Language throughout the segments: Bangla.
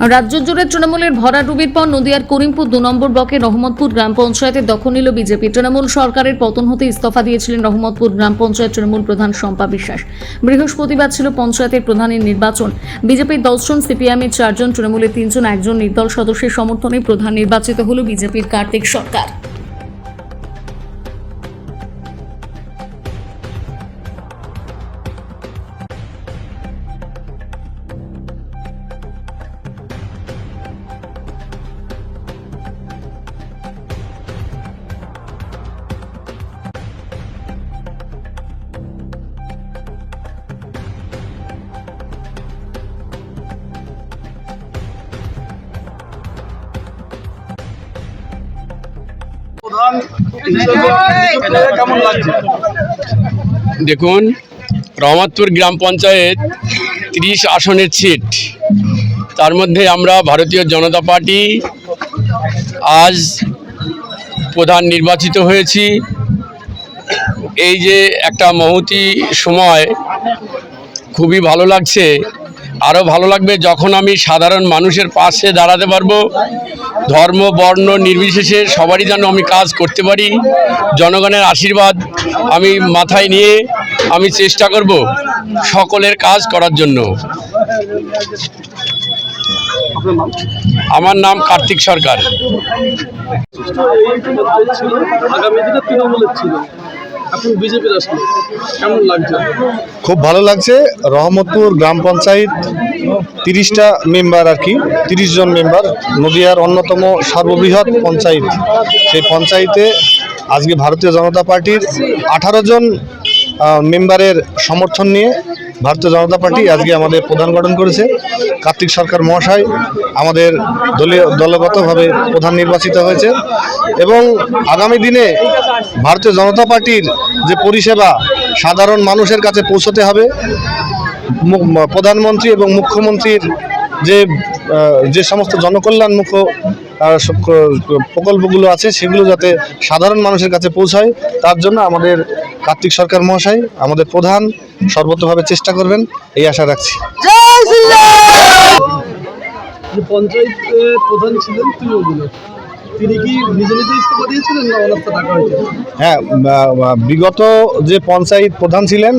রাজ্য জুড়ে তৃণমূলের ভরাডুবির পর নদিয়ার করিমপুর 2 নম্বর ব্লকের রহমতপুর গ্রাম পঞ্চায়েতের দখল নিল বিজেপি। তৃণমূল সরকারের পতন হতে ইস্তফা দিয়েছিলেন রহমতপুর গ্রাম পঞ্চায়েত তৃণমূল প্রধান শম্পা বিশ্বাস। বৃহস্পতিবার ছিল পঞ্চায়েতের প্রধানের নির্বাচন। বিজেপির 10 জন, সিপিএমের 4 জন, তৃণমূলের 3 জন, একজন নির্দল সদস্যের সমর্থনে প্রধান নির্বাচিত হল বিজেপির কার্তিক সরকার। দেখুন, রহমতপুর গ্রাম পঞ্চায়েত 30 আসনের সিট, তার মধ্যে আমরা ভারতীয় জনতা পার্টি আজ প্রধান নির্বাচিত হয়েছি। এই যে একটা মহতী সময়, খুবই ভালো লাগছে। আরও ভালো লাগবে যখন আমি সাধারণ মানুষের পাশে দাঁড়াতে পারবো। ধর্ম বর্ণ নির্বিশেষে সবারই যেন আমি কাজ করতে পারি। জনগণের আশীর্বাদ আমি মাথায় নিয়ে আমি চেষ্টা করব সকলের কাজ করার জন্য। আমার নাম কার্তিক সরকার। খুব ভালো লাগছে। রহমতপুর গ্রাম পঞ্চায়েত 30টা মেম্বার, আর কি 30 জন মেম্বার, নদিয়ার অন্যতম সর্ববৃহৎ পঞ্চায়েত। সেই পঞ্চায়েতে আজকে ভারতীয় জনতা পার্টির 18 জন মেম্বারের সমর্থন নিয়ে ভারতীয় জনতা পার্টি আজকে আমাদের প্রধান গঠন করেছে। কার্তিক সরকার মহাশয় আমাদের দলগতভাবে প্রধান নির্বাচিত হয়েছে এবং আগামী দিনে ভারতীয় জনতা পার্টির যে পরিষেবা সাধারণ মানুষের কাছে পৌঁছতে হবে। প্রধানমন্ত্রী এবং মুখ্যমন্ত্রীর যে সমস্ত জনকল্যাণমুখী প্রকল্পগুলো আছে সেগুলো যাতে সাধারণ মানুষের কাছে পৌঁছায়, তার জন্য আমাদের কার্তিক সরকার মহাশয় আমাদের প্রধান সর্বতভাবে চেষ্টা করবেন, এই আশা রাখছি। পঞ্চায়েত প্রধান ছিলেন তিনি কি নিজে নিজে ইস্তফা দিয়েছিলেন না অনাস্থা ডাকা হয়েছিল? হ্যাঁ, বিগত যে পঞ্চায়েত প্রধান ছিলেন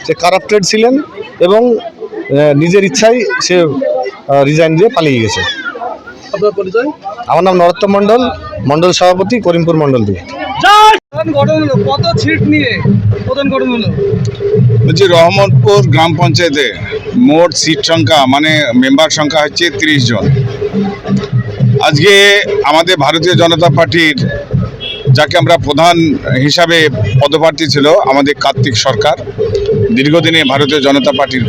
সে কারাপ্টেড ছিলেন এবং নিজের ইচ্ছায় সে রিজাইন দিয়ে পালিয়ে গেছে। আপনার পরিচয়? আমার নাম নরোত্তম মণ্ডল, মণ্ডল সভাপতি, করিমপুর মণ্ডল 2। কত সিট নিয়ে প্রধান গঠন হলো? বলছি, রহমতপুর গ্রাম পঞ্চায়েতে মোট সিট সংখ্যা মানে মেম্বার সংখ্যা হচ্ছে 30 জন। আজকে আমাদের ভারতীয় জনতা পার্টির যাকে আমরা প্রধান হিসাবে পদপ্রার্থী ছিল আমাদের কার্তিক সরকার, দীর্ঘদিনে ভারতীয় জনতা পার্টির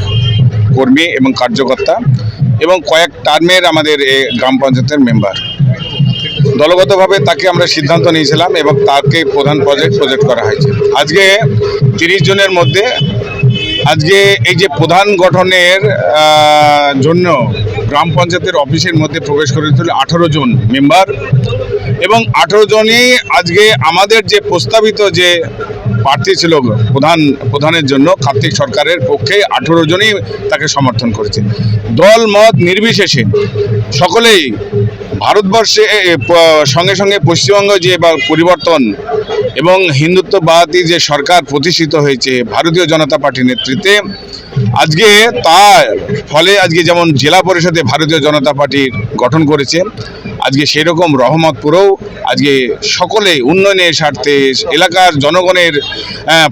কর্মী এবং কার্যকর্তা এবং কয়েক টার্মের আমাদের এই গ্রাম পঞ্চায়েতের মেম্বার। দলগতভাবে তাকে আমরা সিদ্ধান্ত নিয়েছিলাম এবং তাকে প্রধান প্রজেক্ট করা হয়েছে। আজকে 30 জনের মধ্যে আজকে এই যে প্রধান গঠনের জন্য গ্রাম পঞ্চায়েতের অফিসের মধ্যে প্রবেশ করেছিল 18 জন মেম্বার এবং 18 জনই আজকে আমাদের যে প্রস্তাবিত যে প্রার্থী ছিল প্রধানের জন্য কার্তিক সরকারের পক্ষে 18 জনই তাকে সমর্থন করেছে। দল মত নির্বিশেষে সকলেই ভারতবর্ষে সঙ্গে সঙ্গে পশ্চিমবঙ্গ যে পরিবর্তন এবং হিন্দুত্ববাদী যে সরকার প্রতিষ্ঠিত হয়েছে ভারতীয় জনতা পার্টির নেতৃত্বে, আজকে তার ফলে আজকে যেমন জেলা পরিষদে ভারতীয় জনতা পার্টির গঠন করেছে, আজকে সেরকম রহমতপুরেও আজকে সকলে উন্নয়নের স্বার্থে এলাকার জনগণের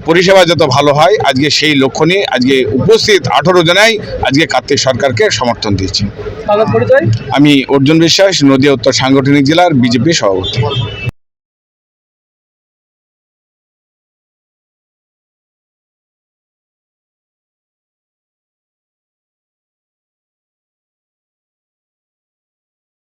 পরিষেবা যত ভালো হয় আজকে সেই লক্ষ্য নিয়ে আজকে উপস্থিত 18 জনাই আজকে কার্তিক সরকারকে সমর্থন দিয়েছে। আমার পরিচয়? আমি অর্জুন বিশ্বাস, নদিয়া উত্তর সাংগঠনিক জেলার বিজেপি সভাপতি।